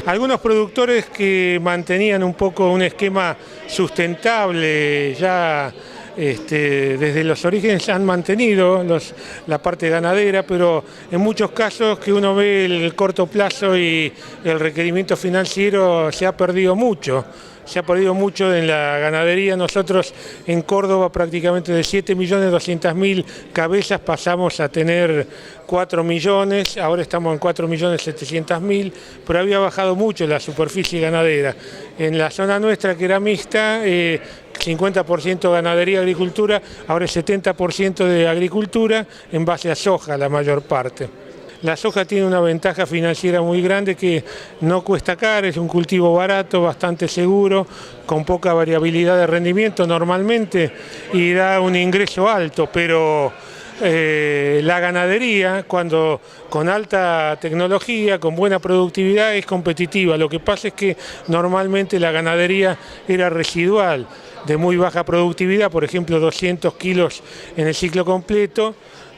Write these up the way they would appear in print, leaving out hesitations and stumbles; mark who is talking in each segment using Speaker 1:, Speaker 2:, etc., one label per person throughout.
Speaker 1: Algunos productores que mantenían un poco un esquema sustentable ya desde los orígenes han mantenido la parte ganadera, pero en muchos casos que uno ve el corto plazo y el requerimiento financiero se ha perdido mucho. Se ha perdido mucho en la ganadería. Nosotros en Córdoba prácticamente de 7.200.000 cabezas pasamos a tener 4 millones, ahora estamos en 4.700.000, pero había bajado mucho la superficie ganadera. En la zona nuestra, que era mixta, 50% ganadería, agricultura, ahora es 70% de agricultura en base a soja la mayor parte. La soja tiene una ventaja financiera muy grande que no cuesta caro, es un cultivo barato, bastante seguro, con poca variabilidad de rendimiento normalmente y da un ingreso alto, pero la ganadería, cuando con alta tecnología, con buena productividad, es competitiva. Lo que pasa es que normalmente la ganadería era residual, de muy baja productividad, por ejemplo 200 kilos en el ciclo completo,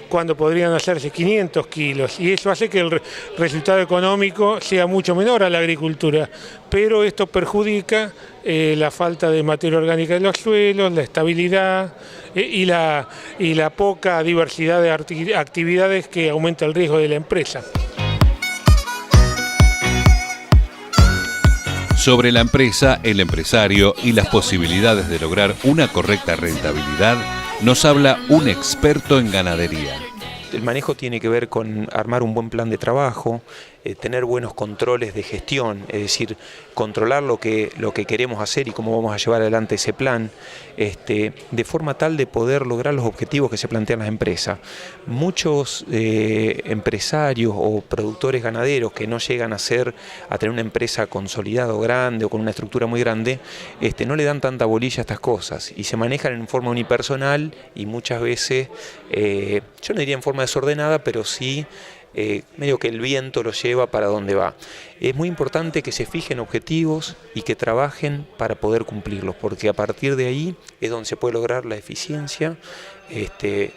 Speaker 1: cuando podrían hacerse 500 kilos, y eso hace que el resultado económico sea mucho menor a la agricultura, pero esto perjudica la falta de materia orgánica en los suelos, la estabilidad y la poca diversidad de actividades que aumenta el riesgo de la empresa.
Speaker 2: Sobre la empresa, el empresario y las posibilidades de lograr una correcta rentabilidad, nos habla un experto en ganadería.
Speaker 3: El manejo tiene que ver con armar un buen plan de trabajo, tener buenos controles de gestión, es decir, controlar lo que queremos hacer y cómo vamos a llevar adelante ese plan, de forma tal de poder lograr los objetivos que se plantean las empresas. Muchos empresarios o productores ganaderos que no llegan a tener una empresa consolidada o grande o con una estructura muy grande, no le dan tanta bolilla a estas cosas y se manejan en forma unipersonal y muchas veces, yo no diría en forma desordenada, pero sí medio que el viento lo lleva para donde va. Es muy importante que se fijen objetivos y que trabajen para poder cumplirlos, porque a partir de ahí es donde se puede lograr la eficiencia,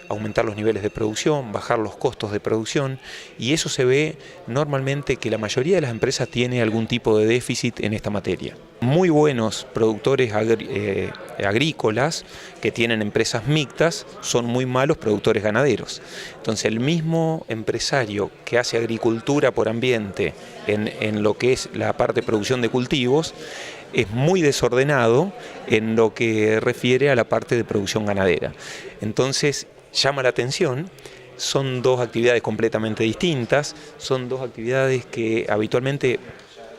Speaker 3: aumentar los niveles de producción, bajar los costos de producción, y eso se ve normalmente que la mayoría de las empresas tiene algún tipo de déficit en esta materia. Muy buenos productores agrícolas que tienen empresas mixtas son muy malos productores ganaderos. Entonces el mismo empresario que hace agricultura por ambiente en lo que es la parte de producción de cultivos es muy desordenado en lo que refiere a la parte de producción ganadera. Entonces llama la atención. Son dos actividades completamente distintas, son dos actividades que habitualmente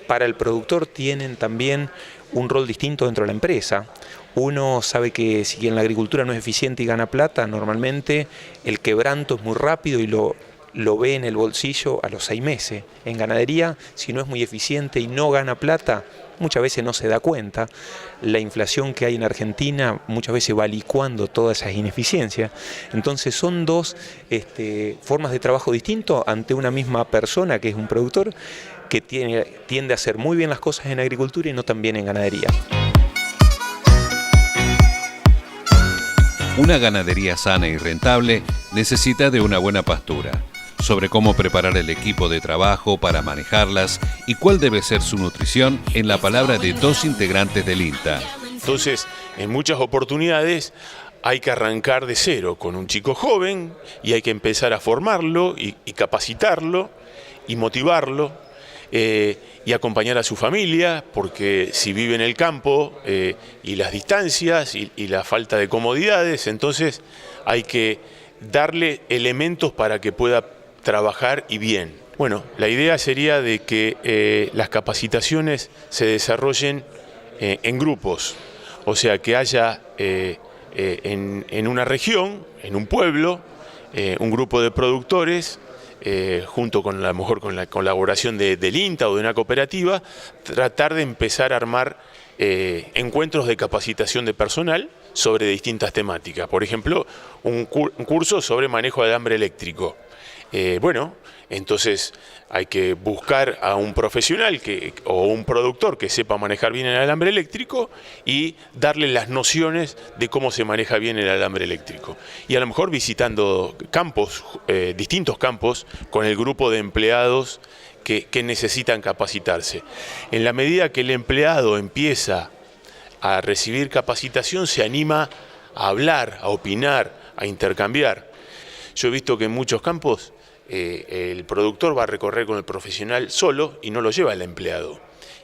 Speaker 3: para el productor tienen también un rol distinto dentro de la empresa. Uno sabe que si en la agricultura no es eficiente y gana plata, normalmente el quebranto es muy rápido y lo ve en el bolsillo a los 6 meses. En ganadería, si no es muy eficiente y no gana plata, muchas veces no se da cuenta. La inflación que hay en Argentina muchas veces va licuando todas esas ineficiencias. Entonces son dos formas de trabajo distintas ante una misma persona que es un productor que tiende a hacer muy bien las cosas en agricultura y no tan bien en ganadería.
Speaker 2: Una ganadería sana y rentable necesita de una buena pastura. Sobre cómo preparar el equipo de trabajo para manejarlas y cuál debe ser su nutrición en la palabra de 2 integrantes del INTA.
Speaker 4: Entonces, en muchas oportunidades hay que arrancar de cero con un chico joven y hay que empezar a formarlo y capacitarlo y motivarlo y acompañar a su familia, porque si vive en el campo y las distancias y la falta de comodidades, entonces hay que darle elementos para que pueda trabajar y bien. Bueno, la idea sería de que las capacitaciones se desarrollen en grupos, o sea que haya en una región, en un pueblo, un grupo de productores, junto con a lo mejor con la colaboración del INTA o de una cooperativa, tratar de empezar a armar encuentros de capacitación de personal sobre distintas temáticas. Por ejemplo, un curso sobre manejo de alambre eléctrico. Bueno, entonces hay que buscar a un profesional o un productor que sepa manejar bien el alambre eléctrico y darle las nociones de cómo se maneja bien el alambre eléctrico. Y a lo mejor visitando campos, distintos campos, con el grupo de empleados que necesitan capacitarse. En la medida que el empleado empieza a recibir capacitación, se anima a hablar, a opinar, a intercambiar. Yo he visto que en muchos campos el productor va a recorrer con el profesional solo y no lo lleva el empleado.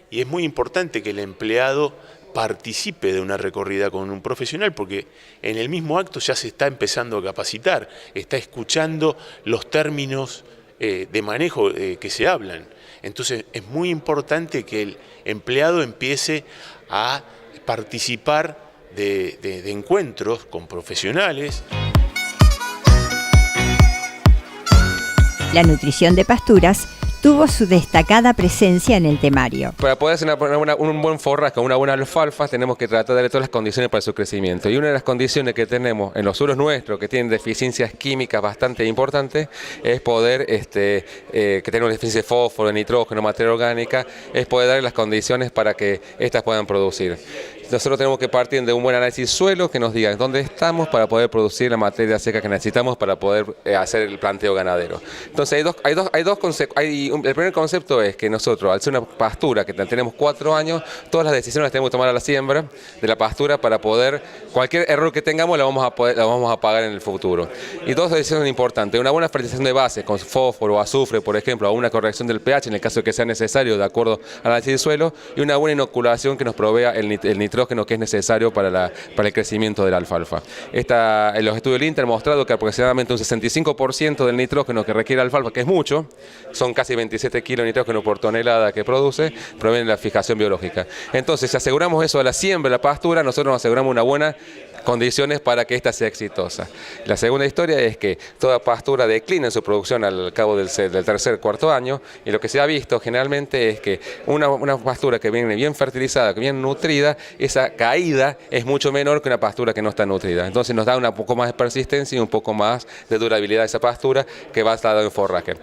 Speaker 4: Y es muy importante que el empleado participe de una recorrida con un profesional, porque en el mismo acto ya se está empezando a capacitar, está escuchando los términos de manejo que se hablan. Entonces es muy importante que el empleado empiece a participar de encuentros con profesionales.
Speaker 5: La nutrición de pasturas tuvo su destacada presencia en el temario.
Speaker 6: Para poder hacer un buen forraje, una buena alfalfa, tenemos que tratar de darle todas las condiciones para su crecimiento. Y una de las condiciones que tenemos en los suelos nuestros, que tienen deficiencias químicas bastante importantes, es poder, que tenemos deficiencia de fósforo, de nitrógeno, materia orgánica, es poder darle las condiciones para que éstas puedan producir. Nosotros tenemos que partir de un buen análisis suelo que nos diga dónde estamos para poder producir la materia seca que necesitamos para poder hacer el planteo ganadero. Entonces hay dos conceptos. El primer concepto es que nosotros, al ser una pastura que tenemos 4 años, todas las decisiones las tenemos que tomar a la siembra de la pastura para poder, cualquier error que tengamos la vamos a pagar en el futuro. Y dos decisiones importantes: una buena fertilización de base con fósforo o azufre, por ejemplo, o una corrección del pH en el caso de que sea necesario de acuerdo al análisis del suelo, y una buena inoculación que nos provea el nitrógeno que es necesario para el crecimiento de la alfalfa. En los estudios del INTA han mostrado que aproximadamente un 65% del nitrógeno que requiere la alfalfa, que es mucho, son casi 27 kilos de nitrógeno por tonelada que produce, proviene de la fijación biológica. Entonces, si aseguramos eso de la siembra, de la pastura, nosotros nos aseguramos una buena condiciones para que ésta sea exitosa. La segunda historia es que toda pastura declina en su producción al cabo del tercer, cuarto año, y lo que se ha visto generalmente es que una pastura que viene bien fertilizada, que bien nutrida, esa caída es mucho menor que una pastura que no está nutrida. Entonces nos da un poco más de persistencia y un poco más de durabilidad esa pastura que va a estar en forraje.